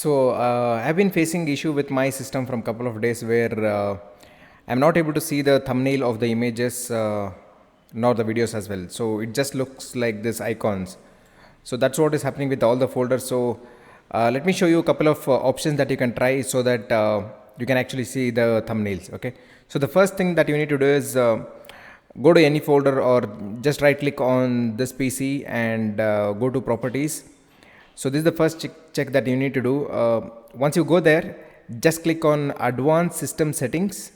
I've been facing issue with my system from couple of days where I'm not able to see the thumbnail of the images nor the videos as well. So it just looks like this icons. So that's what is happening with all the folders. So let me show you a couple of options that you can try so that you can actually see the thumbnails. Okay. So the first thing that you need to do is go to any folder or just right click on this PC and go to properties. So this is the first check that you need to do. Once you go there, just click on advanced system settings,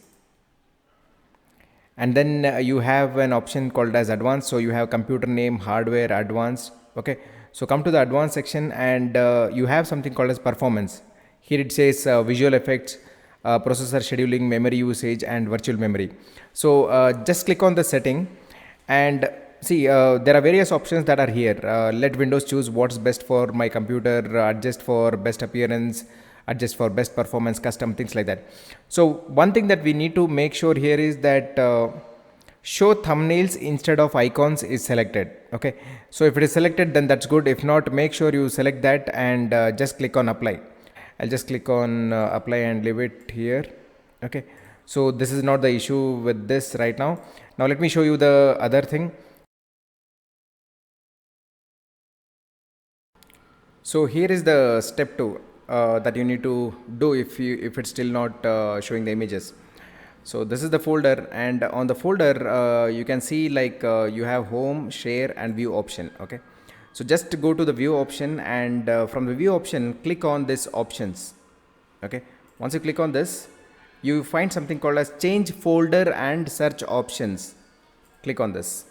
and then you have an option called as advanced. So you have computer name, hardware, advanced. Okay, so come to the advanced section and you have something called as performance. Here it says visual effects, processor scheduling, memory usage, and virtual memory. So just click on the setting and see, there are various options that are here. Let Windows choose what's best for my computer, adjust for best appearance, adjust for best performance, custom, things like that. So one thing that we need to make sure here is that show thumbnails instead of icons is selected. Okay, so if it is selected, then that's good. If not, make sure you select that and just click on apply. I'll just click on apply and leave it here. Okay, so this is not the issue with this right now. Now let me show you the other thing. So here is the step 2 that you need to do if it's still not showing the images. So this is the folder, and on the folder you can see like you have home, share, and view option. Okay, so just go to the view option, and from the view option click on this options. Okay, once you click on this, you find something called as change folder and search options. Click on this,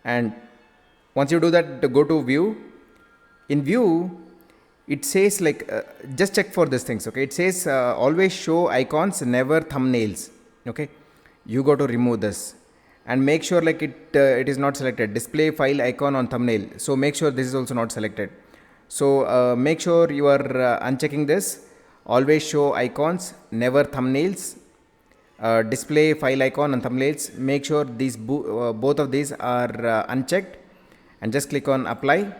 and once you do that, go to view. In view, it says like just check for these things. Okay, it says always show icons, never thumbnails. Okay, you go to remove this and make sure like it is not selected. Display file icon on thumbnail, so make sure this is also not selected. So make sure you are unchecking this. Always show icons, never thumbnails. Display file icon on thumbnails, make sure these both of these are unchecked, and just click on apply.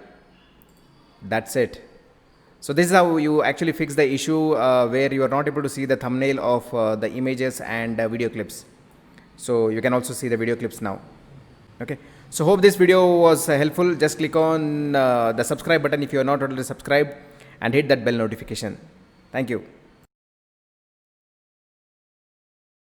That's it. So this is how you actually fix the issue where you are not able to see the thumbnail of the images and video clips. So you can also see the video clips now. Okay, so hope this video was helpful. Just click on the subscribe button if you are not already subscribed, and hit that bell notification. Thank you.